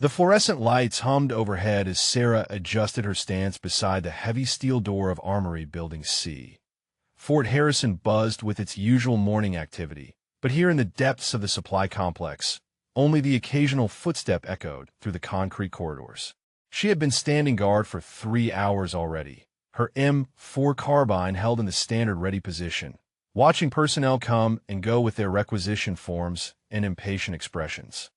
The fluorescent lights hummed overhead as Sarah adjusted her stance beside the heavy steel door of Armory Building C. Fort Harrison buzzed with its usual morning activity, but here in the depths of the supply complex, only the occasional footstep echoed through the concrete corridors. She had been standing guard for 3 hours already, her M4 carbine held in the standard ready position, watching personnel come and go with their requisition forms and impatient expressions.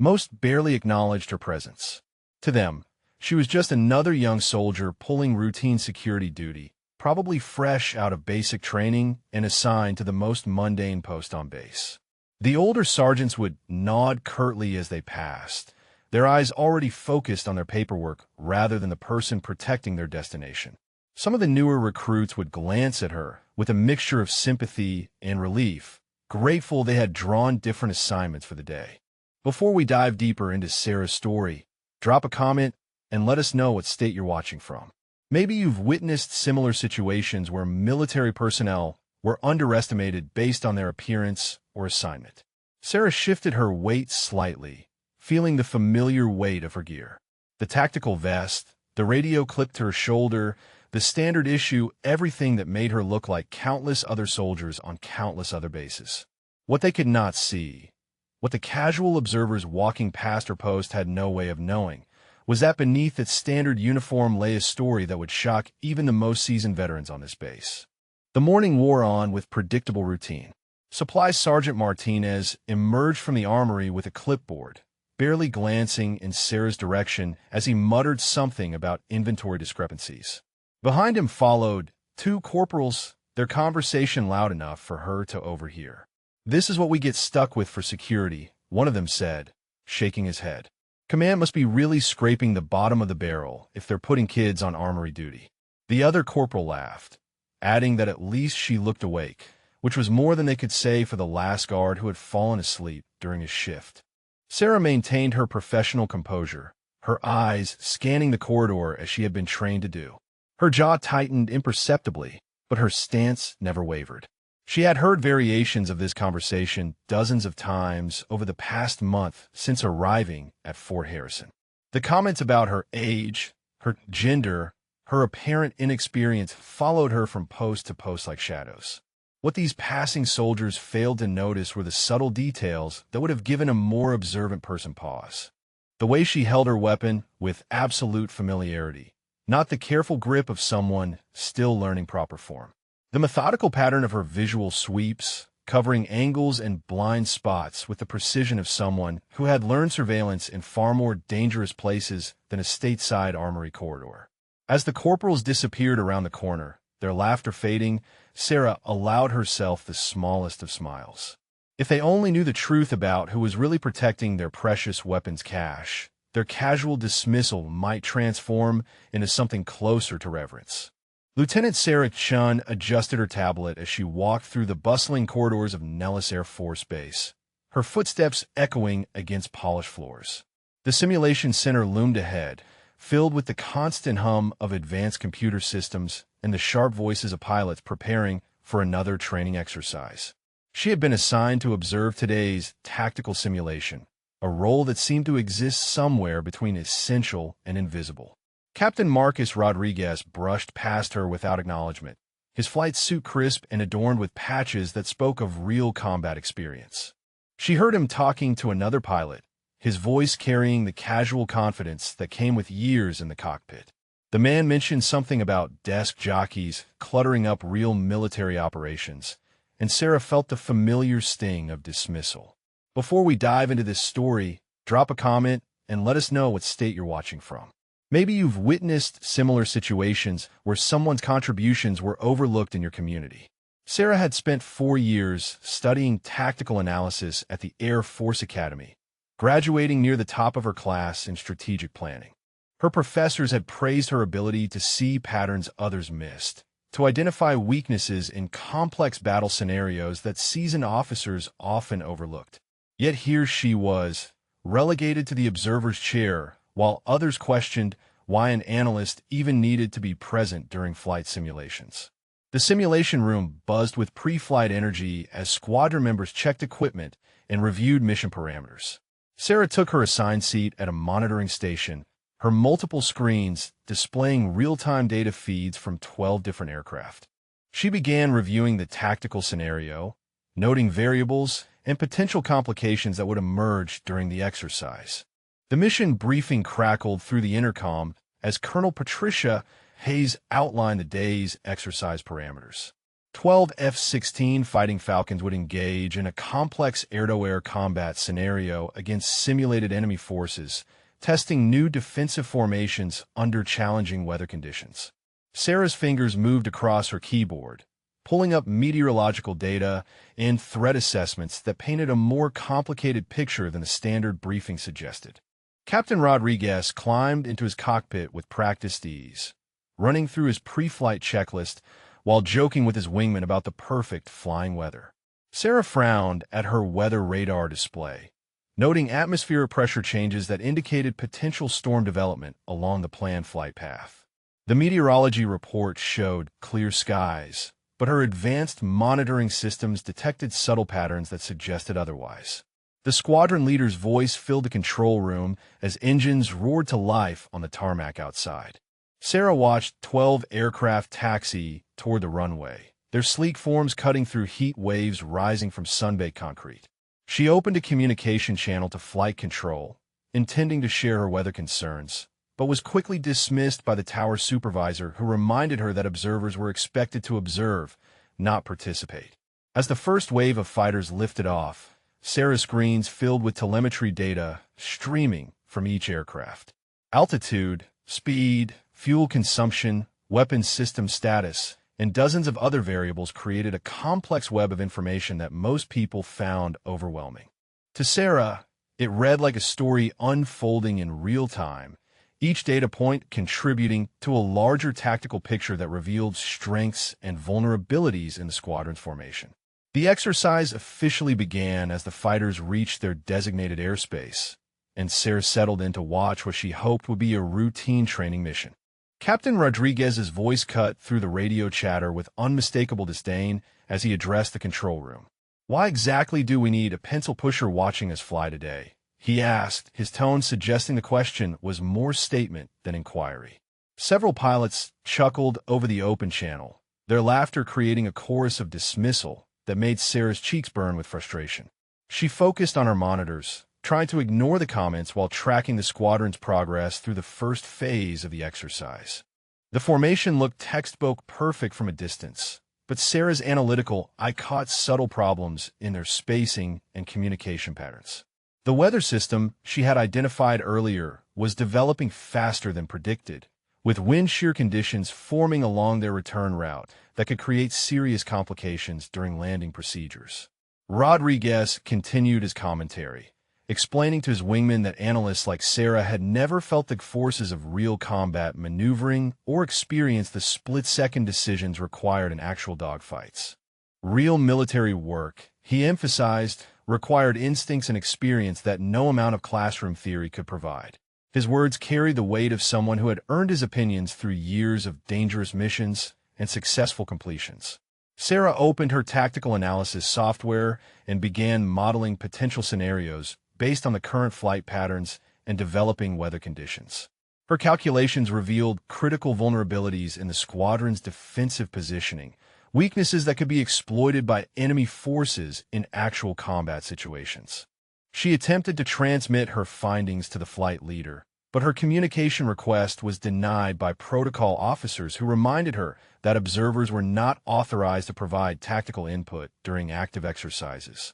Most barely acknowledged her presence. To them, she was just another young soldier pulling routine security duty, probably fresh out of basic training and assigned to the most mundane post on base. The older sergeants would nod curtly as they passed, their eyes already focused on their paperwork rather than the person protecting their destination. Some of the newer recruits would glance at her with a mixture of sympathy and relief, grateful they had drawn different assignments for the day. Before we dive deeper into Sarah's story, drop a comment and let us know what state you're watching from. Maybe you've witnessed similar situations where military personnel were underestimated based on their appearance or assignment. Sarah shifted her weight slightly, feeling the familiar weight of her gear. The tactical vest, the radio clipped to her shoulder, the standard issue, everything that made her look like countless other soldiers on countless other bases. What they could not see, what the casual observers walking past her post had no way of knowing, was that beneath its standard uniform lay a story that would shock even the most seasoned veterans on this base. The morning wore on with predictable routine. Supply Sergeant Martinez emerged from the armory with a clipboard, barely glancing in Sarah's direction as he muttered something about inventory discrepancies. Behind him followed 2 corporals, their conversation loud enough for her to overhear. "This is what we get stuck with for security," one of them said, shaking his head. "Command must be really scraping the bottom of the barrel if they're putting kids on armory duty." The other corporal laughed, adding that at least she looked awake, which was more than they could say for the last guard who had fallen asleep during his shift. Sarah maintained her professional composure, her eyes scanning the corridor as she had been trained to do. Her jaw tightened imperceptibly, but her stance never wavered. She had heard variations of this conversation dozens of times over the past month since arriving at Fort Harrison. The comments about her age, her gender, her apparent inexperience followed her from post to post like shadows. What these passing soldiers failed to notice were the subtle details that would have given a more observant person pause. The way she held her weapon with absolute familiarity, not the careful grip of someone still learning proper form. The methodical pattern of her visual sweeps, covering angles and blind spots with the precision of someone who had learned surveillance in far more dangerous places than a stateside armory corridor. As the corporals disappeared around the corner, their laughter fading, Sarah allowed herself the smallest of smiles. If they only knew the truth about who was really protecting their precious weapons cache, their casual dismissal might transform into something closer to reverence. Lieutenant Sarah Chun adjusted her tablet as she walked through the bustling corridors of Nellis Air Force Base, her footsteps echoing against polished floors. The simulation center loomed ahead, filled with the constant hum of advanced computer systems and the sharp voices of pilots preparing for another training exercise. She had been assigned to observe today's tactical simulation, a role that seemed to exist somewhere between essential and invisible. Captain Marcus Rodriguez brushed past her without acknowledgement, his flight suit crisp and adorned with patches that spoke of real combat experience. She heard him talking to another pilot, his voice carrying the casual confidence that came with years in the cockpit. The man mentioned something about desk jockeys cluttering up real military operations, and Sarah felt the familiar sting of dismissal. Before we dive into this story, drop a comment and let us know what state you're watching from. Maybe you've witnessed similar situations where someone's contributions were overlooked in your community. Sarah had spent 4 years studying tactical analysis at the Air Force Academy, graduating near the top of her class in strategic planning. Her professors had praised her ability to see patterns others missed, to identify weaknesses in complex battle scenarios that seasoned officers often overlooked. Yet here she was, relegated to the observer's chair, while others questioned why an analyst even needed to be present during flight simulations. The simulation room buzzed with pre-flight energy as squadron members checked equipment and reviewed mission parameters. Sarah took her assigned seat at a monitoring station, her multiple screens displaying real-time data feeds from 12 different aircraft. She began reviewing the tactical scenario, noting variables and potential complications that would emerge during the exercise. The mission briefing crackled through the intercom as Colonel Patricia Hayes outlined the day's exercise parameters. 12 F-16 Fighting Falcons would engage in a complex air-to-air combat scenario against simulated enemy forces, testing new defensive formations under challenging weather conditions. Sarah's fingers moved across her keyboard, pulling up meteorological data and threat assessments that painted a more complicated picture than the standard briefing suggested. Captain Rodriguez climbed into his cockpit with practiced ease, running through his pre-flight checklist while joking with his wingman about the perfect flying weather. Sarah frowned at her weather radar display, noting atmospheric pressure changes that indicated potential storm development along the planned flight path. The meteorology report showed clear skies, but her advanced monitoring systems detected subtle patterns that suggested otherwise. The squadron leader's voice filled the control room as engines roared to life on the tarmac outside. Sarah watched 12 aircraft taxi toward the runway, their sleek forms cutting through heat waves rising from sunbaked concrete. She opened a communication channel to flight control, intending to share her weather concerns, but was quickly dismissed by the tower supervisor who reminded her that observers were expected to observe, not participate. As the first wave of fighters lifted off, Sarah's screens filled with telemetry data streaming from each aircraft. Altitude, speed, fuel consumption, weapons system status, and dozens of other variables created a complex web of information that most people found overwhelming. To Sarah, it read like a story unfolding in real time, each data point contributing to a larger tactical picture that revealed strengths and vulnerabilities in the squadron's formation. The exercise officially began as the fighters reached their designated airspace, and Sarah settled in to watch what she hoped would be a routine training mission. Captain Rodriguez's voice cut through the radio chatter with unmistakable disdain as he addressed the control room. "Why exactly do we need a pencil pusher watching us fly today?" he asked, his tone suggesting the question was more statement than inquiry. Several pilots chuckled over the open channel, their laughter creating a chorus of dismissal that made Sarah's cheeks burn with frustration. She focused on her monitors, trying to ignore the comments while tracking the squadron's progress through the first phase of the exercise. The formation looked textbook perfect from a distance, but Sarah's analytical eye caught subtle problems in their spacing and communication patterns. The weather system she had identified earlier was developing faster than predicted, with wind shear conditions forming along their return route that could create serious complications during landing procedures. Rodriguez continued his commentary, explaining to his wingman that analysts like Sarah had never felt the forces of real combat maneuvering or experienced the split-second decisions required in actual dogfights. Real military work, he emphasized, required instincts and experience that no amount of classroom theory could provide. His words carried the weight of someone who had earned his opinions through years of dangerous missions and successful completions. Sarah opened her tactical analysis software and began modeling potential scenarios based on the current flight patterns and developing weather conditions. Her calculations revealed critical vulnerabilities in the squadron's defensive positioning, weaknesses that could be exploited by enemy forces in actual combat situations. She attempted to transmit her findings to the flight leader, but her communication request was denied by protocol officers who reminded her that observers were not authorized to provide tactical input during active exercises.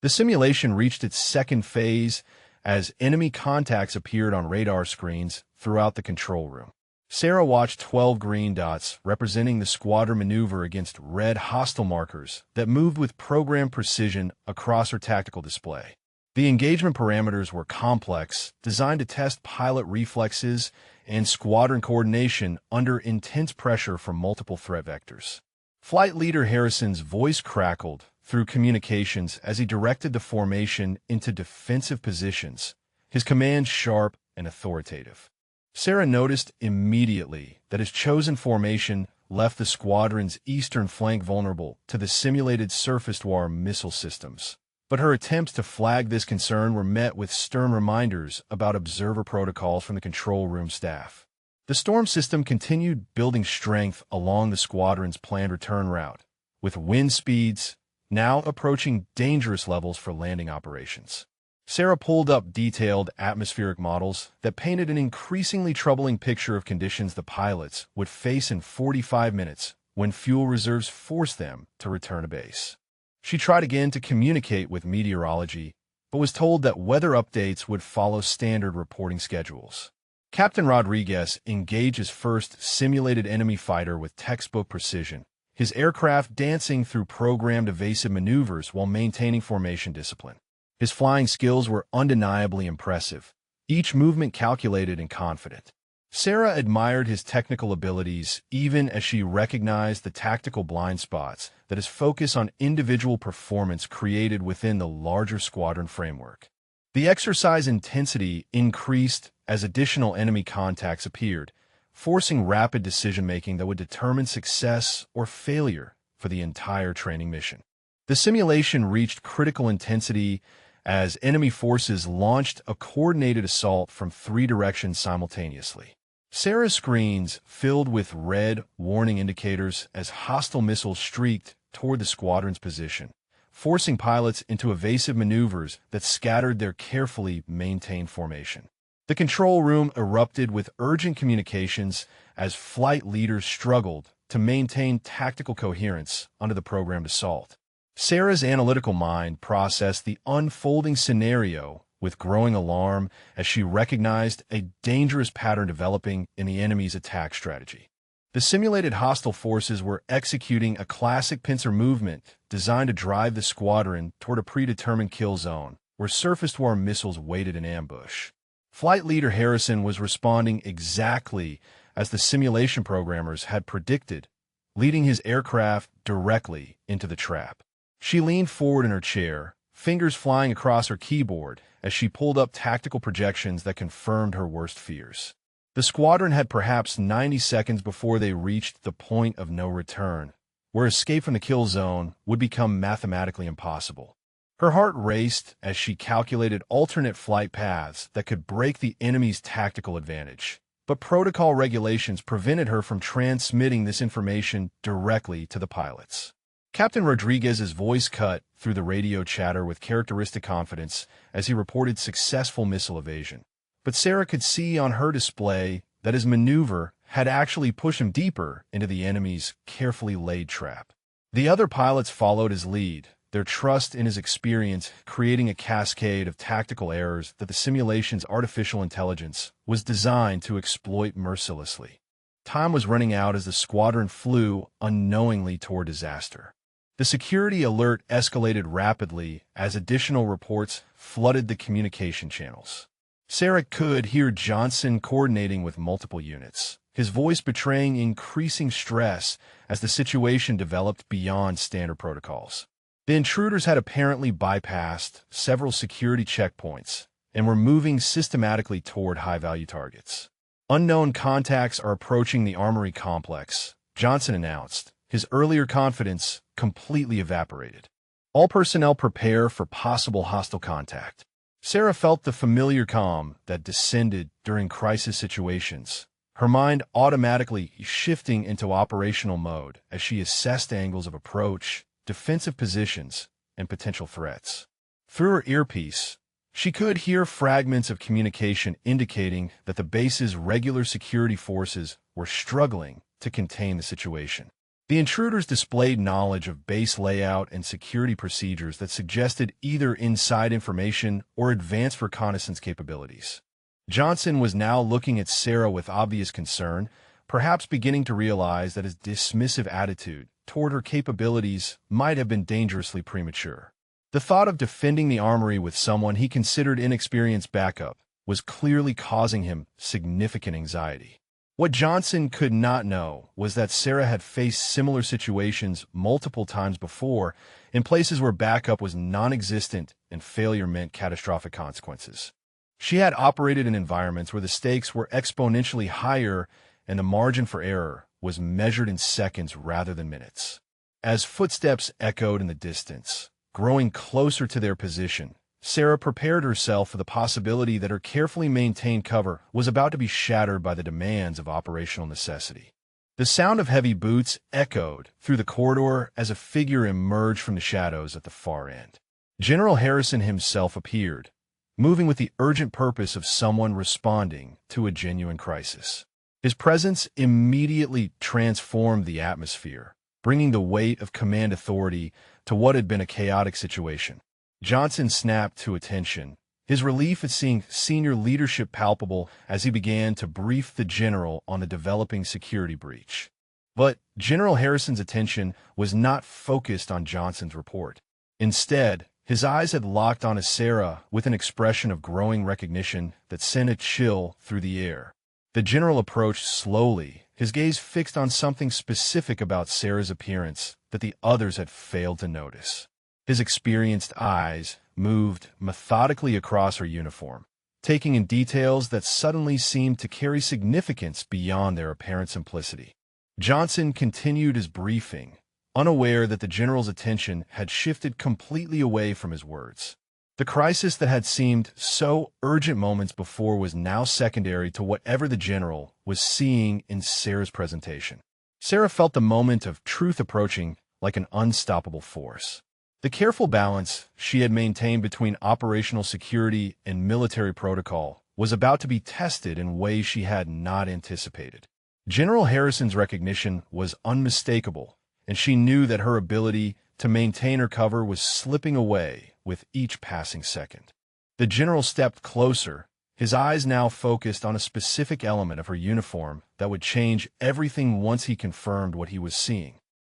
The simulation reached its second phase as enemy contacts appeared on radar screens throughout the control room. Sarah watched 12 green dots representing the squadron maneuver against red hostile markers that moved with program precision across her tactical display. The engagement parameters were complex, designed to test pilot reflexes and squadron coordination under intense pressure from multiple threat vectors. Flight Leader Harrison's voice crackled through communications as he directed the formation into defensive positions, his commands sharp and authoritative. Sarah noticed immediately that his chosen formation left the squadron's eastern flank vulnerable to the simulated surface-to-air missile systems, But her attempts to flag this concern were met with stern reminders about observer protocols from the control room staff. The storm system continued building strength along the squadron's planned return route, with wind speeds now approaching dangerous levels for landing operations. Sarah pulled up detailed atmospheric models that painted an increasingly troubling picture of conditions the pilots would face in 45 minutes when fuel reserves forced them to return to base. She tried again to communicate with meteorology, but was told that weather updates would follow standard reporting schedules. Captain Rodriguez engaged his first simulated enemy fighter with textbook precision, his aircraft dancing through programmed evasive maneuvers while maintaining formation discipline. His flying skills were undeniably impressive, each movement calculated and confident. Sarah admired his technical abilities even as she recognized the tactical blind spots that his focus on individual performance created within the larger squadron framework. The exercise intensity increased as additional enemy contacts appeared, forcing rapid decision-making that would determine success or failure for the entire training mission. The simulation reached critical intensity as enemy forces launched a coordinated assault from 3 directions simultaneously. Sarah's screens filled with red warning indicators as hostile missiles streaked toward the squadron's position, forcing pilots into evasive maneuvers that scattered their carefully maintained formation. The control room erupted with urgent communications as flight leaders struggled to maintain tactical coherence under the programmed assault. Sarah's analytical mind processed the unfolding scenario with growing alarm as she recognized a dangerous pattern developing in the enemy's attack strategy. The simulated hostile forces were executing a classic pincer movement designed to drive the squadron toward a predetermined kill zone, where surface-to-air missiles waited in ambush. Flight leader Harrison was responding exactly as the simulation programmers had predicted, leading his aircraft directly into the trap. She leaned forward in her chair, fingers flying across her keyboard as she pulled up tactical projections that confirmed her worst fears. The squadron had perhaps 90 seconds before they reached the point of no return, where escape from the kill zone would become mathematically impossible. Her heart raced as she calculated alternate flight paths that could break the enemy's tactical advantage, but protocol regulations prevented her from transmitting this information directly to the pilots. Captain Rodriguez's voice cut through the radio chatter with characteristic confidence as he reported successful missile evasion. But Sarah could see on her display that his maneuver had actually pushed him deeper into the enemy's carefully laid trap. The other pilots followed his lead, their trust in his experience creating a cascade of tactical errors that the simulation's artificial intelligence was designed to exploit mercilessly. Time was running out as the squadron flew unknowingly toward disaster. The security alert escalated rapidly as additional reports flooded the communication channels. Sarah could hear Johnson coordinating with multiple units, his voice betraying increasing stress as the situation developed beyond standard protocols. The intruders had apparently bypassed several security checkpoints and were moving systematically toward high-value targets. Unknown contacts are approaching the Armory complex, Johnson announced, his earlier confidence completely evaporated. All personnel prepare for possible hostile contact. Sarah felt the familiar calm that descended during crisis situations, her mind automatically shifting into operational mode as she assessed angles of approach, defensive positions, and potential threats. Through her earpiece, she could hear fragments of communication indicating that the base's regular security forces were struggling to contain the situation. The intruders displayed knowledge of base layout and security procedures that suggested either inside information or advanced reconnaissance capabilities. Johnson was now looking at Sarah with obvious concern, perhaps beginning to realize that his dismissive attitude toward her capabilities might have been dangerously premature. The thought of defending the armory with someone he considered inexperienced backup was clearly causing him significant anxiety. What Johnson could not know was that Sarah had faced similar situations multiple times before in places where backup was non-existent and failure meant catastrophic consequences. She had operated in environments where the stakes were exponentially higher and the margin for error was measured in seconds rather than minutes. As footsteps echoed in the distance, growing closer to their position, Sarah prepared herself for the possibility that her carefully maintained cover was about to be shattered by the demands of operational necessity. The sound of heavy boots echoed through the corridor as a figure emerged from the shadows at the far end. General Harrison himself appeared, moving with the urgent purpose of someone responding to a genuine crisis. His presence immediately transformed the atmosphere, bringing the weight of command authority to what had been a chaotic situation. Johnson snapped to attention, his relief at seeing senior leadership palpable as he began to brief the general on the developing security breach. But General Harrison's attention was not focused on Johnson's report. Instead, his eyes had locked on Sarah with an expression of growing recognition that sent a chill through the air. The general approached slowly, his gaze fixed on something specific about Sarah's appearance that the others had failed to notice. His experienced eyes moved methodically across her uniform, taking in details that suddenly seemed to carry significance beyond their apparent simplicity. Johnson continued his briefing, unaware that the general's attention had shifted completely away from his words. The crisis that had seemed so urgent moments before was now secondary to whatever the general was seeing in Sarah's presentation. Sarah felt the moment of truth approaching like an unstoppable force. The careful balance she had maintained between operational security and military protocol was about to be tested in ways she had not anticipated. General Harrison's recognition was unmistakable, and she knew that her ability to maintain her cover was slipping away with each passing second. The general stepped closer, his eyes now focused on a specific element of her uniform that would change everything once he confirmed what he was seeing.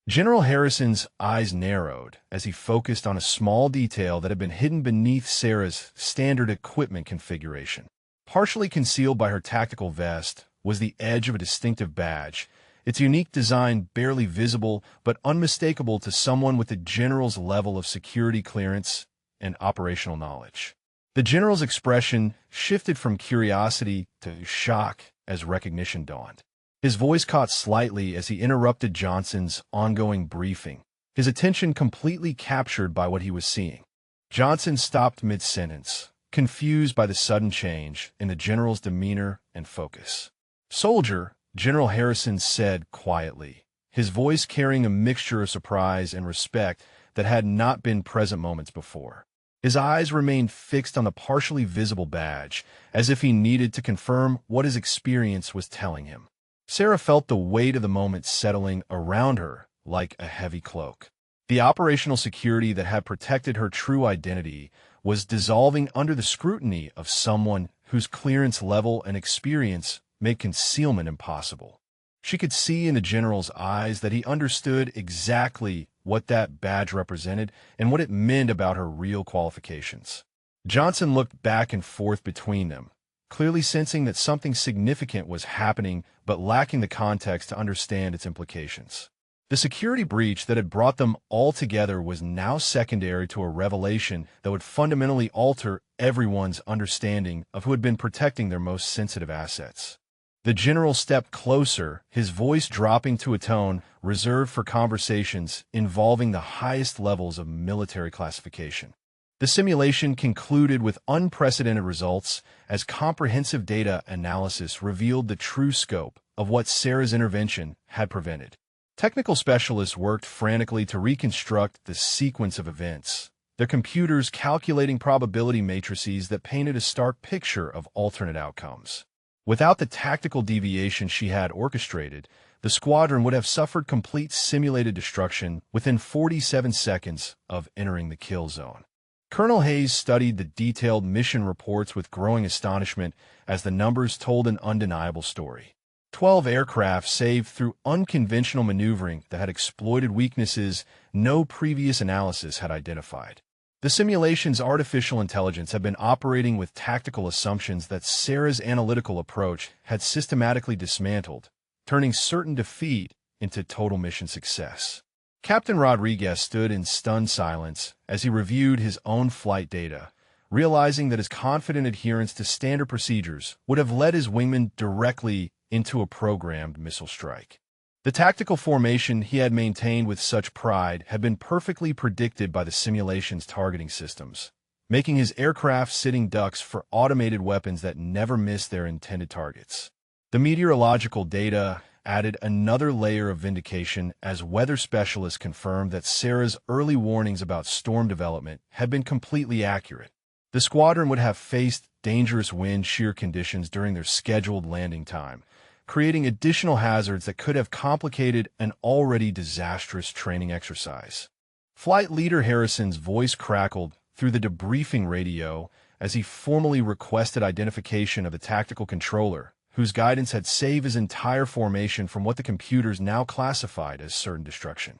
General Harrison's eyes narrowed as he focused on a small detail that had been hidden beneath Sarah's standard equipment configuration. Partially concealed by her tactical vest was the edge of a distinctive badge, its unique design barely visible but unmistakable to someone with the general's level of security clearance and operational knowledge. The general's expression shifted from curiosity to shock as recognition dawned. His voice caught slightly as he interrupted Johnson's ongoing briefing, his attention completely captured by what he was seeing. Johnson stopped mid-sentence, confused by the sudden change in the general's demeanor and focus. "Soldier," General Harrison said quietly, his voice carrying a mixture of surprise and respect that had not been present moments before. His eyes remained fixed on the partially visible badge, as if he needed to confirm what his experience was telling him. Sarah felt the weight of the moment settling around her like a heavy cloak. The operational security that had protected her true identity was dissolving under the scrutiny of someone whose clearance level and experience made concealment impossible. She could see in the general's eyes that he understood exactly what that badge represented and what it meant about her real qualifications. Johnson looked back and forth between them, clearly sensing that something significant was happening but lacking the context to understand its implications. The security breach that had brought them all together was now secondary to a revelation that would fundamentally alter everyone's understanding of who had been protecting their most sensitive assets. The general stepped closer, his voice dropping to a tone reserved for conversations involving the highest levels of military classification. The simulation concluded with unprecedented results as comprehensive data analysis revealed the true scope of what Sarah's intervention had prevented. Technical specialists worked frantically to reconstruct the sequence of events, their computers calculating probability matrices that painted a stark picture of alternate outcomes. Without the tactical deviation she had orchestrated, the squadron would have suffered complete simulated destruction within 47 seconds of entering the kill zone. Colonel Hayes studied the detailed mission reports with growing astonishment as the numbers told an undeniable story. 12 aircraft saved through unconventional maneuvering that had exploited weaknesses no previous analysis had identified. The simulation's artificial intelligence had been operating with tactical assumptions that Sarah's analytical approach had systematically dismantled, turning certain defeat into total mission success. Captain Rodriguez stood in stunned silence as he reviewed his own flight data, realizing that his confident adherence to standard procedures would have led his wingman directly into a programmed missile strike. The tactical formation he had maintained with such pride had been perfectly predicted by the simulation's targeting systems, making his aircraft sitting ducks for automated weapons that never missed their intended targets. The meteorological data added another layer of vindication as weather specialists confirmed that Sarah's early warnings about storm development had been completely accurate. The squadron would have faced dangerous wind shear conditions during their scheduled landing time, creating additional hazards that could have complicated an already disastrous training exercise. Flight Leader Harrison's voice crackled through the debriefing radio as he formally requested identification of the tactical controller, whose guidance had saved his entire formation from what the computers now classified as certain destruction.